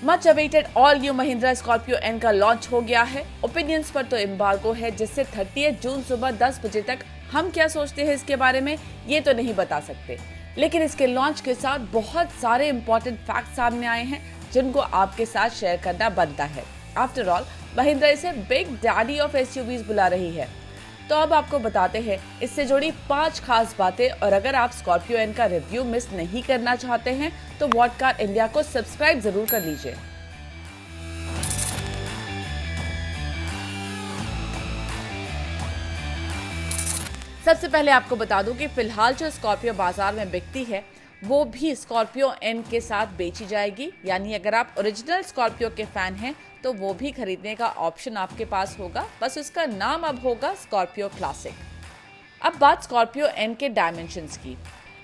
Much awaited all new Mahindra Scorpio N का launch हो गया है। ओपिनियंस पर तो एम्बार्गो है, जिससे 30 जून सुबह 10 बजे तक हम क्या सोचते हैं इसके बारे में ये तो नहीं बता सकते, लेकिन इसके लॉन्च के साथ बहुत सारे इंपॉर्टेंट फैक्ट सामने आए हैं जिनको आपके साथ शेयर करना बनता है। आफ्टर ऑल महिंद्रा इसे बिग डैडी ऑफ एसयूवीज बुला रही है। तो अब आपको बताते हैं इससे जुड़ी 5 खास बातें, और अगर आप स्कॉर्पियो एन का रिव्यू मिस नहीं करना चाहते हैं तो व्हाट कार इंडिया को सब्सक्राइब जरूर कर लीजिए। सबसे पहले आपको बता दूं कि फिलहाल जो स्कॉर्पियो बाजार में बिकती है वो भी स्कॉर्पियो एन के साथ बेची जाएगी, यानी अगर आप ओरिजिनल स्कॉर्पियो के फैन हैं तो वो भी खरीदने का ऑप्शन आपके पास होगा, बस उसका नाम अब होगा स्कॉर्पियो क्लासिक। अब बात स्कॉर्पियो एन के डायमेंशंस की।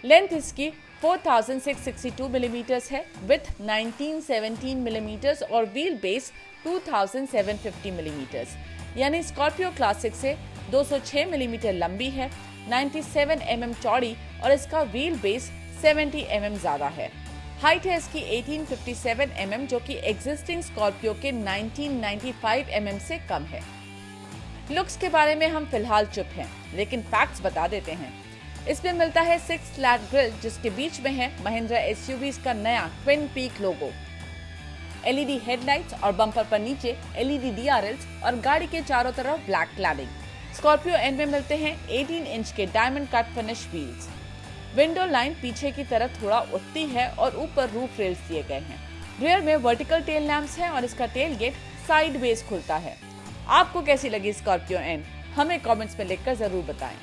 लेंथ इसकी 4662 मिलीमीटर्स है, विथ 1917 मिलीमीटर्स और व्हील बेस 2750 मिलीमीटर्स, यानी स्कॉर्पियो क्लासिक से 206 मिलीमीटर लंबी है, 97 mm चौड़ी और इसका व्हील बेस 70 mm ज्यादा है। हाइट है इसकी 1857 mm, जो कि एग्जिस्टिंग स्कॉर्पियो के 1995 mm से कम है। लुक्स के बारे में हम फिलहाल चुप हैं, लेकिन फैक्ट्स बता देते हैं। इसमें मिलता है 6 स्लैट ग्रिल, जिसके बीच में है महिंद्रा एसयूवीज का नया ट्विन पीक लोगो। एलईडी हेडलाइट्स और बम्पर पर नीचे एलईडी डीआरएल्स और गाड़ी के चारों तरफ ब्लैक क्लैडिंग। स्कॉर्पियो एन में मिलते हैं 18 इंच के diamond cut finish wheels. Window line पीछे की तरफ थोड़ा उठती है और ऊपर रूफ रेल्स दिए गए हैं। रियर में वर्टिकल टेल लैंप्स हैं और इसका टेल गेट साइडवेज खुलता है। आपको कैसी लगी स्कॉर्पियो एन? हमें कमेंट्स में लिखकर जरूर बताएं।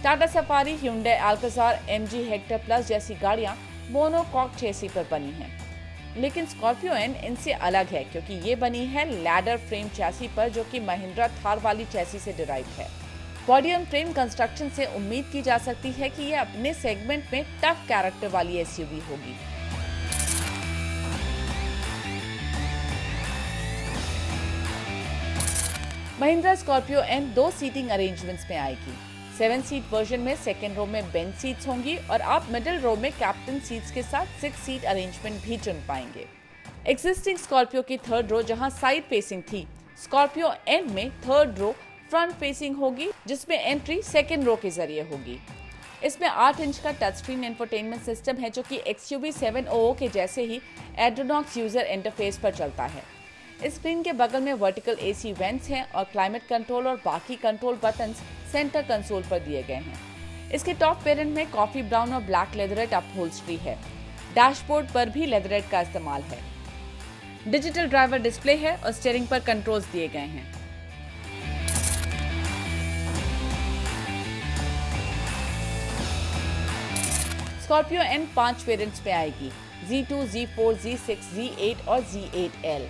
Tata safari, hyundai Alcazar, MG Hector plus जैसी गाड़ियां मोनोकॉक चेसी पर बनी हैं, लेकिन स्कॉर्पियो एन इनसे अलग है क्योंकि ये बनी है लैडर फ्रेम चैसी पर, जो कि महिंद्रा थार वाली चैसी से डिराइव है। बॉडी एंड फ्रेम कंस्ट्रक्शन से उम्मीद की जा सकती है कि ये अपने सेगमेंट में टफ कैरेक्टर वाली एसयूवी होगी। Mahindra Scorpio N 2 seating arrangements में आएगी। 7 सीट वर्जन में सेकेंड रो में बेंच सीट्स होंगी और आप मिडिल रो में कैप्टन सीट्स के साथ 6 सीट अरेंजमेंट भी चुन पाएंगे। एग्जिस्टिंग स्कॉर्पियो की थर्ड रो जहां साइड फेसिंग थी, स्कॉर्पियो एन में थर्ड रो फ्रंट फेसिंग होगी, जिसमें एंट्री सेकेंड रो के जरिए होगी। इसमें 8 इंच का टच स्क्रीन इंफोटेनमेंट सिस्टम है, जो कि XUV 700 के जैसे ही एड्रोनॉक्स यूजर इंटरफेस पर चलता है। इस स्क्रीन के बगल में वर्टिकल AC वेंट्स हैं और क्लाइमेट कंट्रोल और बाकी कंट्रोल बटन्स सेंटर कंसोल पर दिए गए हैं। इसके टॉप पेरेंट में कॉफी ब्राउन और ब्लैक लेदरेट अपहोल्स्ट्री है। डैशबोर्ड पर भी लेदरेट का इस्तेमाल है। डिजिटल ड्राइवर डिस्प्ले है और स्टीयरिंग पर कंट्रोल्स दिए गए हैं। स्कॉर्पियो एन 5 वेरिएंट्स में आएगी, Z2, Z4, Z6, Z8 और Z8L,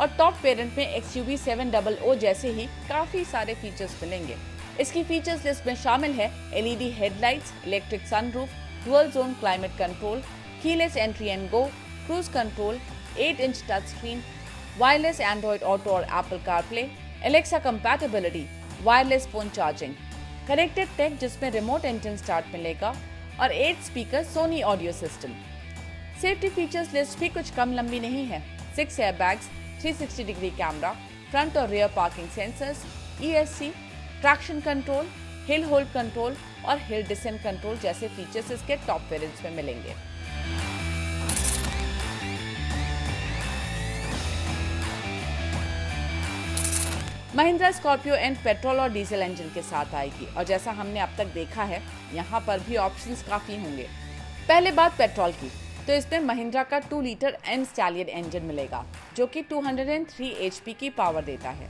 और टॉप वेरिएंट में XUV 700 जैसे ही काफी सारे फीचर्स मिलेंगे। इसकी फीचर्स लिस्ट में शामिल है LED headlights, electric sunroof, dual zone climate control, keyless entry and go, cruise control, 8 inch touch screen, wireless Android auto और Apple CarPlay, Alexa compatibility, wireless phone charging, connected tech जिसमें remote engine start मिलेगा और 8 speaker Sony audio system. Safety features list भी कुछ कम लंबी नहीं है। 6 एयरबैग्स, 360 डिग्री कैमरा, फ्रंट और rear parking sensors, ESC, traction control, hill hold control और हिल डिसेंट कंट्रोल जैसे फीचर्स इसके टॉप वेरिएंट्स में मिलेंगे। महिंद्रा स्कॉर्पियो एन पेट्रोल और डीजल इंजन के साथ आएगी, और जैसा हमने अब तक देखा है यहाँ पर भी ऑप्शंस काफी होंगे। पहले बात पेट्रोल की, तो इसमें महिंद्रा का 2 लीटर एम स्टैलियन इंजन मिलेगा, जो कि 203 HP की पावर देता है।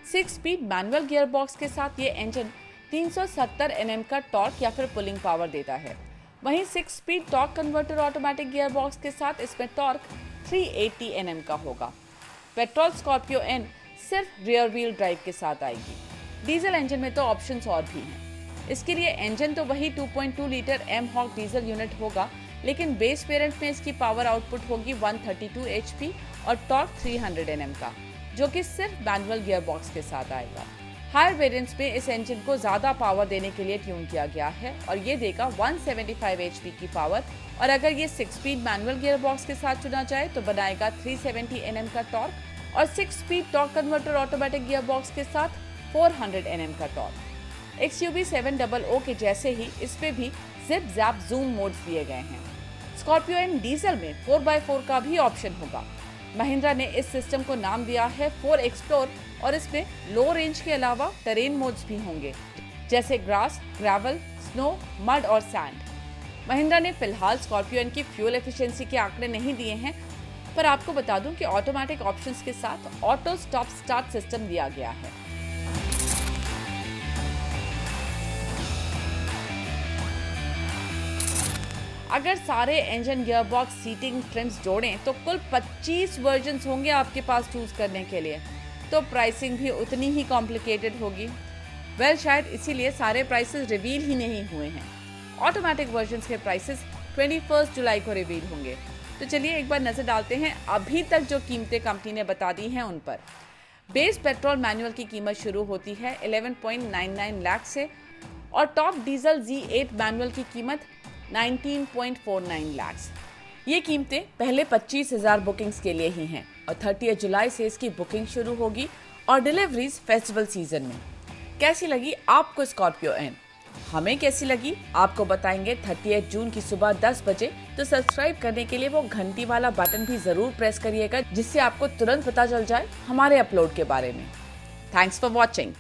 6 स्पीड मैनुअल गियर बॉक्स के साथ ये इंजन 370 Nm का टॉर्क या फिर पुलिंग पावर देता है। वहीं 6 speed torque converter automatic gear box के साथ इसमें टॉर्क 380 Nm का होगा। पेट्रोल स्कॉर्पियो एन सिर्फ रियर व्हील ड्राइव के साथ आएगी। डीजल इंजन में तो ऑप्शंस और भी हैं। इसके लिए इंजन तो वही 2.2 लीटर M-HOG डीजल यूनिट होगा, लेकिन बेस वेरिएंट में इसकी पावर आउटपुट होगी 132 HP और टॉर्क 300 Nm का, जो कि सिर्फ मैनुअल गियर बॉक्स के साथ आएगा। हायर वेरिएंट्स में इस इंजन को ज़्यादा पावर देने के लिए ट्यून किया गया है और ये देगा 175 HP की पावर, और अगर ये 6 स्पीड मैनुअल गियर बॉक्स के साथ चुना जाए तो बनाएगा 370 Nm का टॉर्क, और 6 speed torque converter automatic gear box के साथ 400 Nm का टॉर्क। XUV 700 के जैसे ही इसमें भी जिप जैप जूम मोड्स दिए गए हैं। स्कॉर्पियो एन डीजल में 4x4 का भी ऑप्शन होगा। महिंद्रा ने इस सिस्टम को नाम दिया है 4 एक्सप्लोर, और इसमें लो रेंज के अलावा टेरेन मोड्स भी होंगे, जैसे ग्रास, ग्रेवल, स्नो, मड और सैंड। महिंद्रा ने फिलहाल स्कॉर्पियो एन की फ्यूल एफिशिएंसी के आंकड़े नहीं दिए हैं, पर आपको बता दूं कि ऑटोमेटिक ऑप्शंस के साथ ऑटो स्टॉप स्टार्ट सिस्टम दिया गया है। अगर सारे इंजन, गियरबॉक्स, सीटिंग, ट्रिम्स जोड़ें तो कुल 25 वर्जन्स होंगे आपके पास चूज करने के लिए, तो प्राइसिंग भी उतनी ही कॉम्प्लिकेटेड होगी। शायद इसीलिए सारे प्राइसेस रिवील ही नहीं हुए हैं। ऑटोमेटिक वर्जन्स के प्राइसेस 21 जुलाई को रिवील होंगे। तो चलिए एक बार नजर डालते हैं अभी तक जो कीमतें कंपनी ने बता दी हैं उन पर। बेस पेट्रोल मैनुअल की कीमत शुरू होती है 11.99 लाख से, और टॉप डीजल Z8 मैनुअल की कीमत 19.49 लाख। ये कीमतें पहले 25,000 बुकिंग्स के लिए ही हैं, और 30 जुलाई से इसकी बुकिंग शुरू होगी और डिलीवरीज फेस्टिवल सीजन में। कैसी लगी आपको स्कॉर्पियो एन? हमें कैसी लगी आपको बताएंगे 30 जून की सुबह 10 बजे। तो सब्सक्राइब करने के लिए वो घंटी वाला बटन भी जरूर प्रेस करिएगा, जिससे आपको तुरंत पता चल जाए हमारे अपलोड के बारे में। Thanks for watching.